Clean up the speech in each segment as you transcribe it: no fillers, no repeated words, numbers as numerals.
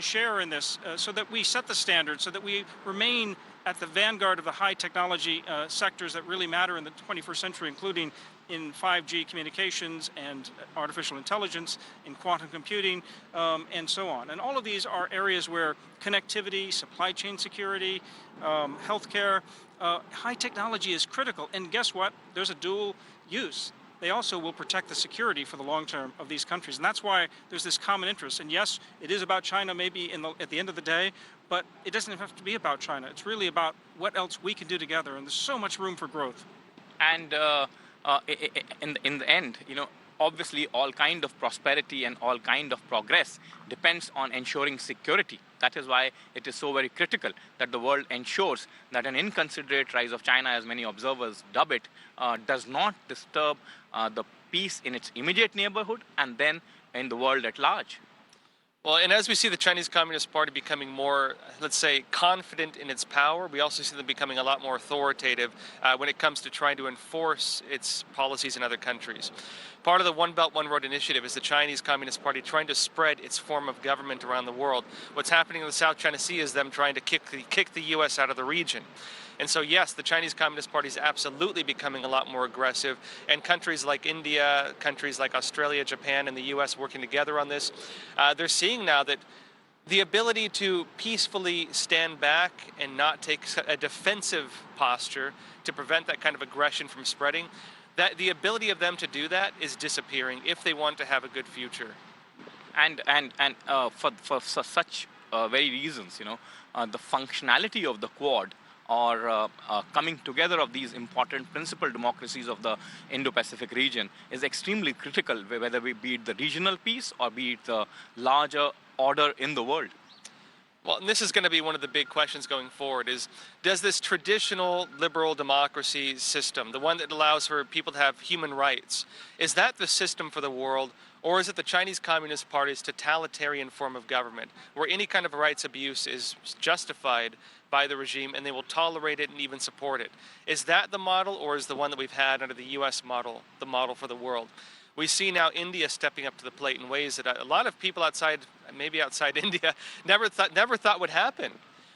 share in this so that we set the standard, so that we remain at the vanguard of the high technology sectors that really matter in the 21st century, including in 5G communications and artificial intelligence, in quantum computing, and so on. And all of these are areas where connectivity, supply chain security, healthcare, high technology is critical. And guess what? There's a dual use. They also will protect the security for the long term of these countries. And that's why there's this common interest. And yes, it is about China maybe at the end of the day, but it doesn't have to be about China. It's really about what else we can do together. And there's so much room for growth. And in the end, obviously all kind of prosperity and all kind of progress depends on ensuring security. That is why it is so very critical that the world ensures that an inconsiderate rise of China, as many observers dub it, does not disturb the peace in its immediate neighborhood and then in the world at large. Well, and as we see the Chinese Communist Party becoming more, let's say, confident in its power, we also see them becoming a lot more authoritative when it comes to trying to enforce its policies in other countries. Part of the One Belt, One Road initiative is the Chinese Communist Party trying to spread its form of government around the world. What's happening in the South China Sea is them trying to kick the U.S. out of the region. And so, yes, the Chinese Communist Party is absolutely becoming a lot more aggressive, and countries like India, countries like Australia, Japan, and the U.S. working together on this, they're seeing now that the ability to peacefully stand back and not take a defensive posture to prevent that kind of aggression from spreading, that the ability of them to do that is disappearing if they want to have a good future. And for such very reasons, the functionality of the Quad, or coming together of these important principal democracies of the Indo-Pacific region, is extremely critical, whether we be it the regional peace or be it the larger order in the world. Well, and this is going to be one of the big questions going forward is, does this traditional liberal democracy system, the one that allows for people to have human rights, is that the system for the world, or is it the Chinese Communist Party's totalitarian form of government, where any kind of rights abuse is justified by the regime and they will tolerate it and even support it? Is that the model, or is the one that we've had under the U.S. model the model for the world? We see now India stepping up to the plate in ways that a lot of people maybe outside India, never thought would happen.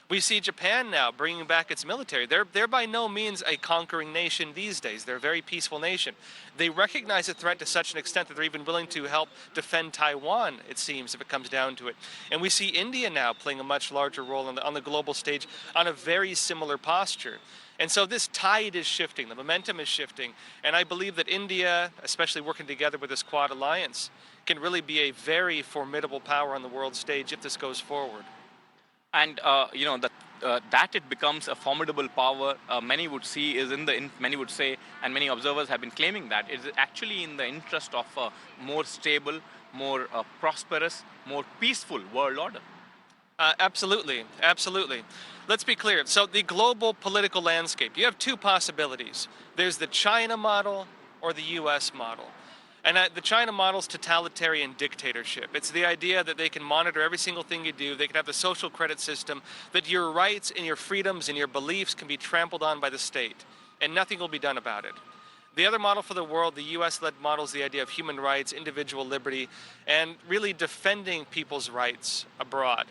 We see Japan now bringing back its military. They're by no means a conquering nation these days. They're a very peaceful nation. They recognize the threat to such an extent that they're even willing to help defend Taiwan, it seems, if it comes down to it. And we see India now playing a much larger role on the global stage on a very similar posture. And so this tide is shifting, the momentum is shifting, and I believe that India, especially working together with this Quad alliance, can really be a very formidable power on the world stage if this goes forward. And that it becomes a formidable power, many would see is many would say, and many observers have been claiming that it is actually in the interest of a more stable, more prosperous, more peaceful world order. Absolutely, absolutely. Let's be clear. So the global political landscape, you have two possibilities. There's the China model or the U.S. model. And the China model is totalitarian dictatorship. It's the idea that they can monitor every single thing you do. They can have the social credit system, that your rights and your freedoms and your beliefs can be trampled on by the state, and nothing will be done about it. The other model for the world, the U.S.-led model, is the idea of human rights, individual liberty, and really defending people's rights abroad.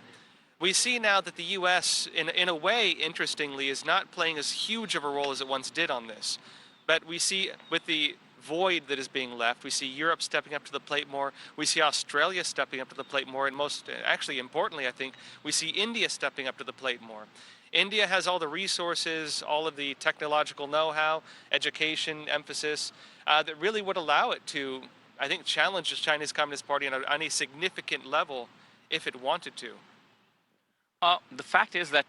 We see now that the U.S., in a way, interestingly, is not playing as huge of a role as it once did on this. But we see with the void that is being left, we see Europe stepping up to the plate more, we see Australia stepping up to the plate more, and most, actually importantly, I think, we see India stepping up to the plate more. India has all the resources, all of the technological know-how, education, emphasis, that really would allow it to, I think, challenge the Chinese Communist Party on a significant level if it wanted to. The fact is that,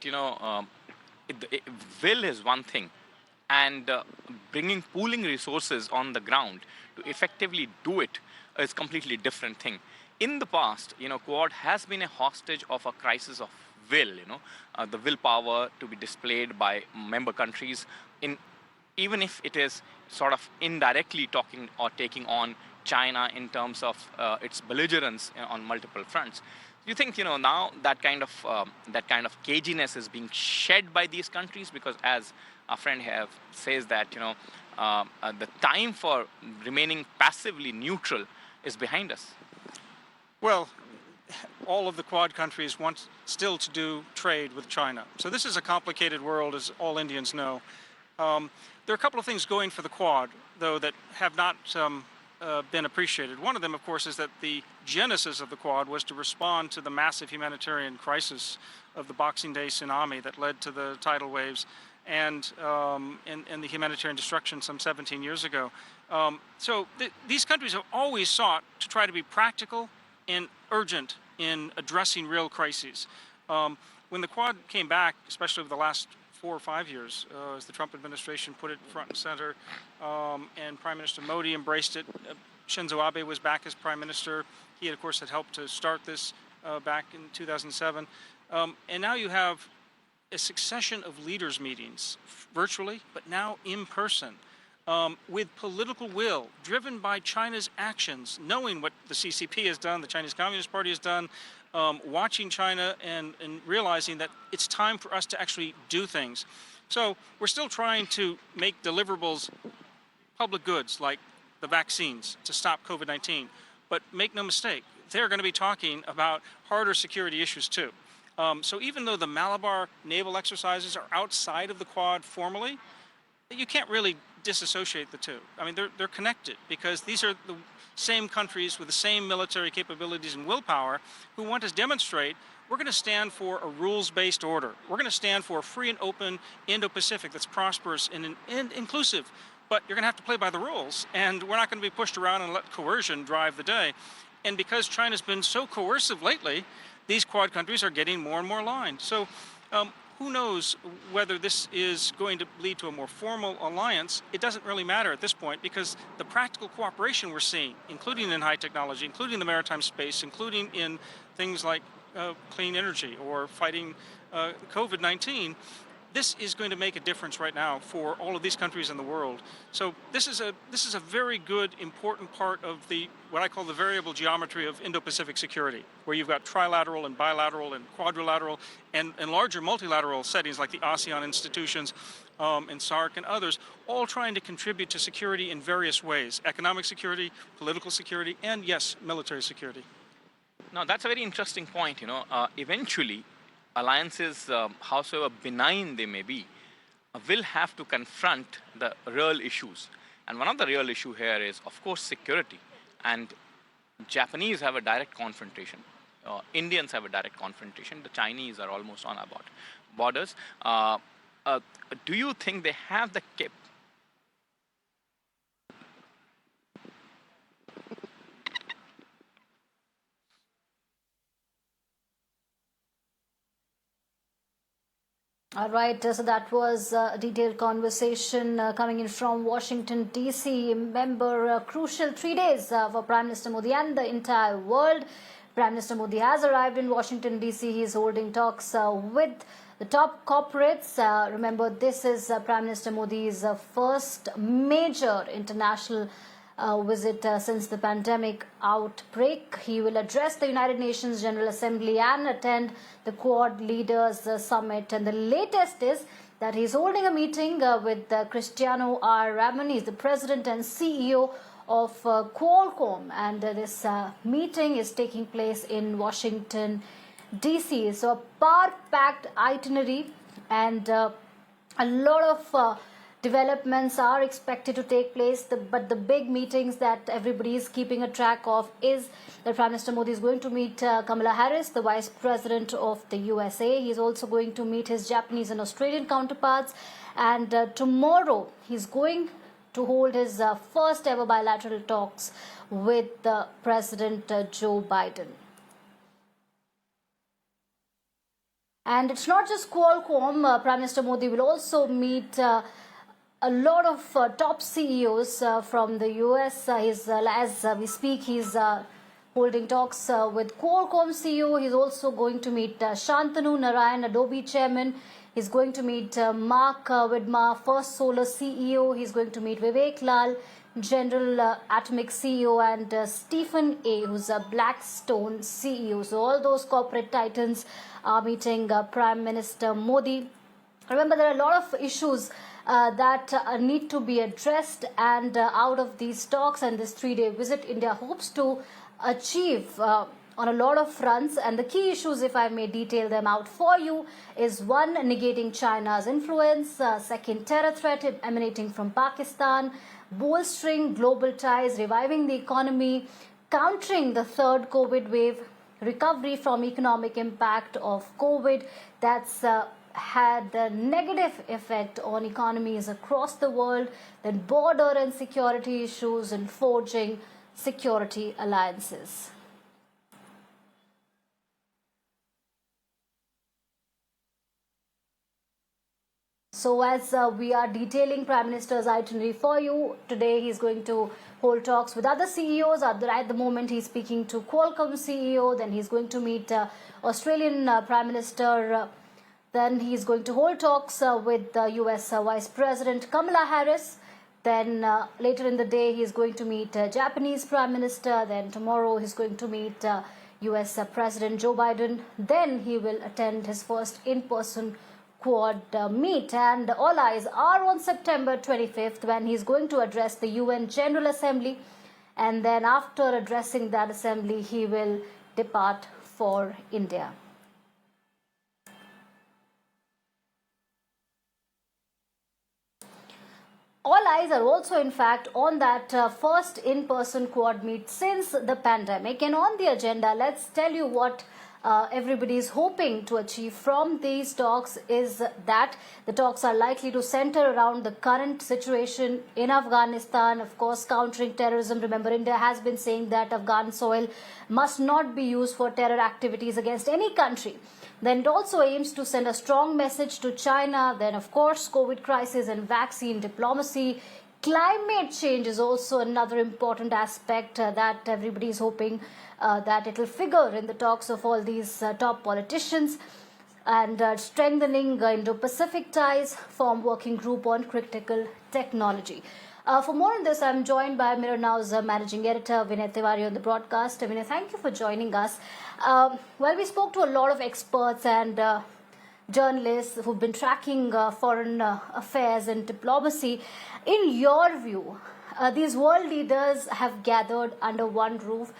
will is one thing, and pooling resources on the ground to effectively do it is completely different thing. In the past, Quad has been a hostage of a crisis of will, the willpower to be displayed by member countries, even if it is sort of indirectly talking or taking on China in terms of its belligerence on multiple fronts. Do you think, now that kind of caginess is being shed by these countries? Because as our friend here says that, the time for remaining passively neutral is behind us. Well, all of the Quad countries want still to do trade with China. So this is a complicated world, as all Indians know. There are a couple of things going for the Quad, though, that have not been appreciated. One of them, of course, is that the genesis of the Quad was to respond to the massive humanitarian crisis of the Boxing Day tsunami that led to the tidal waves and the humanitarian destruction some 17 years ago. So these countries have always sought to try to be practical and urgent in addressing real crises. When the Quad came back, especially over the last 4 or 5 years, as the Trump administration put it front and center, and Prime Minister Modi embraced it. Shinzo Abe was back as Prime Minister. He, of course, had helped to start this back in 2007. And now you have a succession of leaders' meetings, virtually, but now in person, with political will, driven by China's actions, knowing what the CCP has done, the Chinese Communist Party has done, watching China and realizing that it's time for us to actually do things. So we're still trying to make deliverables public goods like the vaccines to stop COVID-19. But make no mistake, they're going to be talking about harder security issues too. So even though the Malabar naval exercises are outside of the Quad formally, you can't really disassociate the two. I mean, they're connected because these are the same countries with the same military capabilities and willpower who want to demonstrate we're going to stand for a rules-based order. We're going to stand for a free and open Indo-Pacific that's prosperous and inclusive. But you're going to have to play by the rules, and we're not going to be pushed around and let coercion drive the day. And because China's been so coercive lately, these Quad countries are getting more and more aligned. So who knows whether this is going to lead to a more formal alliance? It doesn't really matter at this point because the practical cooperation we're seeing, including in high technology, including the maritime space, including in things like clean energy or fighting COVID-19, this is going to make a difference right now for all of these countries in the world. So this is a very good, important part of the what I call the variable geometry of Indo-Pacific security, where you've got trilateral and bilateral and quadrilateral and larger multilateral settings like the ASEAN institutions and SARC and others, all trying to contribute to security in various ways: economic security, political security, and yes, military security. Now that's a very interesting point. Eventually, alliances, howsoever benign they may be, will have to confront the real issues. And one of the real issue here is, of course, security. And Japanese have a direct confrontation. Indians have a direct confrontation. The Chinese are almost on our borders. Do you think they have the All right, so that was a detailed conversation coming in from Washington, D.C. Remember, crucial 3 days for Prime Minister Modi and the entire world. Prime Minister Modi has arrived in Washington, D.C. He is holding talks with the top corporates. Remember, this is Prime Minister Modi's first major international visit since the pandemic outbreak. He will address the United Nations General Assembly and attend the Quad Leaders Summit. And the latest is that he's holding a meeting with Cristiano Ramon. He's the president and CEO of Qualcomm. And this meeting is taking place in Washington, D.C. So a power-packed itinerary and a lot of developments are expected to take place, but the big meetings that everybody is keeping a track of is that Prime Minister Modi is going to meet Kamala Harris, the Vice President of the USA. He's also going to meet his Japanese and Australian counterparts. And tomorrow, he's going to hold his first ever bilateral talks with President Joe Biden. And it's not just Qualcomm. Prime Minister Modi will also meet a lot of top CEOs from the US. As we speak, he's holding talks with Qualcomm CEO. He's also going to meet Shantanu Narayan, Adobe chairman. He's going to meet Mark Widmar, First Solar CEO. He's going to meet Vivek Lal, General Atomic CEO, and Stephen A., who's a Blackstone CEO. So all those corporate titans are meeting Prime Minister Modi. Remember, there are a lot of issues that need to be addressed, and out of these talks and this 3-day visit, India hopes to achieve on a lot of fronts, and the key issues, if I may detail them out for you, is one, negating China's influence, second, terror threat emanating from Pakistan, bolstering global ties, reviving the economy, countering the third COVID wave, recovery from economic impact of COVID that's had a negative effect on economies across the world, then border and security issues, and forging security alliances. So as we are detailing Prime Minister's itinerary for you, today he's going to hold talks with other CEOs. At the moment he's speaking to Qualcomm CEO, then he's going to meet Australian Prime Minister, then he's going to hold talks with US Vice President Kamala Harris. Then later in the day he's going to meet Japanese Prime Minister. Then tomorrow he's going to meet US President Joe Biden. Then he will attend his first in-person Quad meet, and all eyes are on September 25th when he's going to address the UN General Assembly, and then after addressing that assembly he will depart for India. All eyes are also in fact on that first in-person Quad meet since the pandemic, and on the agenda, let's tell you what everybody is hoping to achieve from these talks is that the talks are likely to center around the current situation in Afghanistan, of course countering terrorism. Remember, India has been saying that Afghan soil must not be used for terror activities against any country. Then it also aims to send a strong message to China. Then of course COVID crisis and vaccine diplomacy. Climate change is also another important aspect that everybody is hoping that it will figure in the talks of all these top politicians, and strengthening Indo-Pacific ties, form working group on critical technology. For more on this, I'm joined by Mirror Now's managing editor Vinay Tiwari on the broadcast. Vinay, thank you for joining us. Well, we spoke to a lot of experts and journalists who've been tracking foreign affairs and diplomacy. In your view, these world leaders have gathered under one roof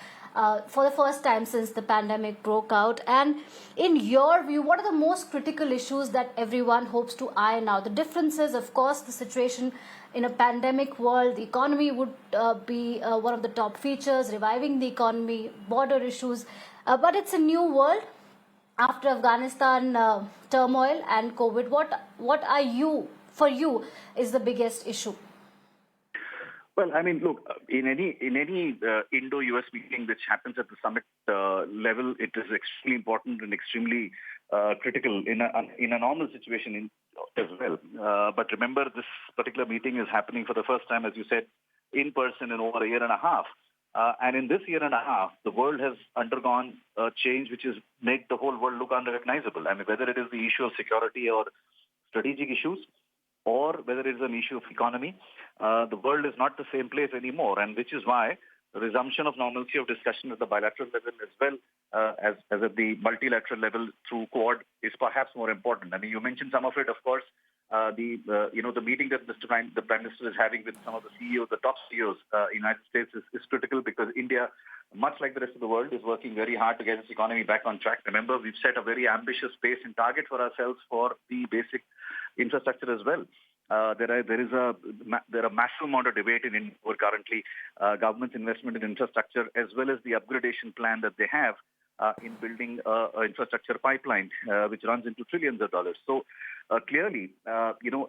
for the first time since the pandemic broke out. And in your view, what are the most critical issues that everyone hopes to iron out? The difference is, of course, the situation in a pandemic world. The economy would be one of the top features, reviving the economy, border issues. But it's a new world after Afghanistan turmoil and COVID. What are for you is the biggest issue? Well, I mean, look, in any Indo-US meeting which happens at the summit level, it is extremely important and extremely critical in a normal situation as well. But remember, this particular meeting is happening for the first time, as you said, in person in over a year and a half. And in this year and a half, the world has undergone a change which has made the whole world look unrecognizable. I mean, whether it is the issue of security or strategic issues, or whether it is an issue of economy, the world is not the same place anymore, and which is why the resumption of normalcy of discussion at the bilateral level as well as at the multilateral level through Quad is perhaps more important. I mean, you mentioned some of it, of course. The meeting that the Prime Minister is having with some of the CEOs, the top CEOs in the United States is critical, because India, much like the rest of the world, is working very hard to get its economy back on track. Remember, we've set a very ambitious pace and target for ourselves for the basic infrastructure as well. There are massive amount of debate in India currently, government's investment in infrastructure as well as the upgradation plan that they have in building an infrastructure pipeline which runs into trillions of dollars. So clearly,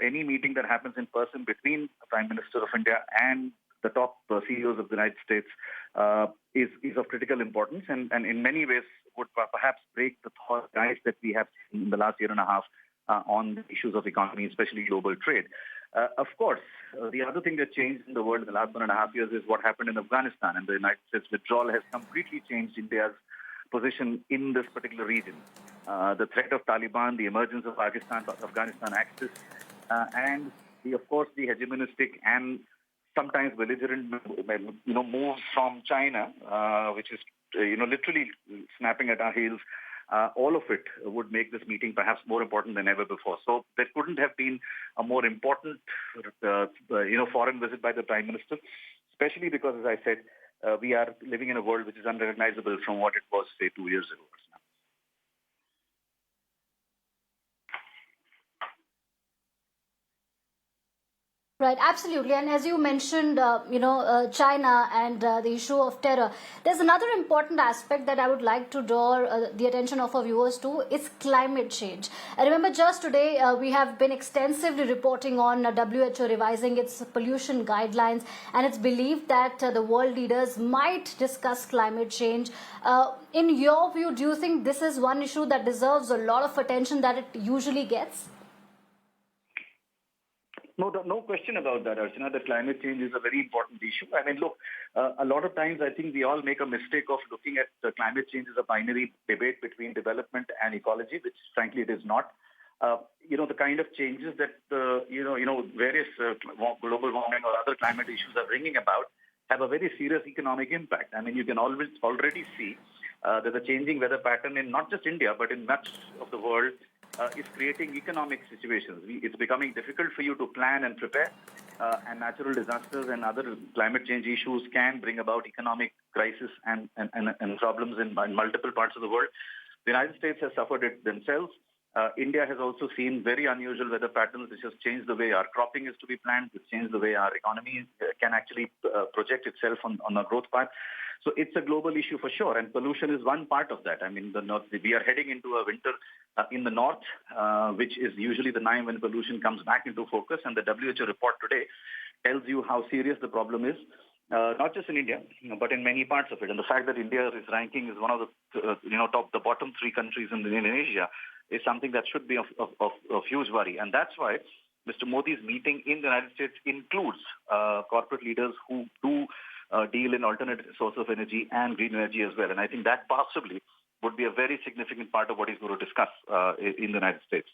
any meeting that happens in person between the Prime Minister of India and the top CEOs of the United States is of critical importance, and in many ways would perhaps break the thought guides that we have seen in the last year and a half on the issues of economy, especially global trade. Of course, the other thing that changed in the world in the last 1.5 years is what happened in Afghanistan, and the United States withdrawal has completely changed India's position in this particular region. The threat of Taliban, the emergence of Afghanistan axis, and of course the hegemonistic and sometimes belligerent moves from China, which is literally snapping at our heels. All of it would make this meeting perhaps more important than ever before. So there couldn't have been a more important, foreign visit by the Prime Minister, especially because, as I said, we are living in a world which is unrecognizable from what it was, say, 2 years ago. Right, absolutely. And as you mentioned, China and the issue of terror, there's another important aspect that I would like to draw the attention of our viewers to is climate change. I remember just today we have been extensively reporting on WHO revising its pollution guidelines, and it's believed that the world leaders might discuss climate change. In your view, do you think this is one issue that deserves a lot of attention that it usually gets? No question about that, Archana. The climate change is a very important issue. I mean, look, a lot of times I think we all make a mistake of looking at climate change as a binary debate between development and ecology, which frankly it is not. The kind of changes that various global warming or other climate issues are bringing about have a very serious economic impact. I mean, you can already see that the changing weather pattern in not just India but in much of the world is creating economic situations. It's becoming difficult for you to plan and prepare, and natural disasters and other climate change issues can bring about economic crisis and problems in multiple parts of the world. The United States has suffered it themselves. India has also seen very unusual weather patterns, which has changed the way our cropping is to be planned, which changed the way our economy can actually project itself on a growth path. So it's a global issue for sure, and pollution is one part of that. I mean, we are heading into a winter in the north, which is usually the time when pollution comes back into focus, and the WHO report today tells you how serious the problem is. Not just in India, but in many parts of it. And the fact that India is ranking as one of the bottom 3 countries in Asia is something that should be of huge worry. And that's why Mr. Modi's meeting in the United States includes corporate leaders who do deal in alternate source of energy and green energy as well. And I think that possibly would be a very significant part of what he's going to discuss in the United States.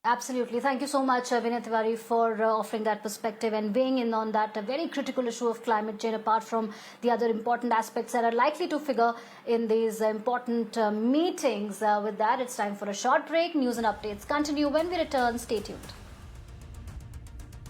Absolutely. Thank you so much, Vinay Tiwari, for offering that perspective and weighing in on that very critical issue of climate change, apart from the other important aspects that are likely to figure in these important meetings. With that, it's time for a short break. News and updates continue when we return. Stay tuned.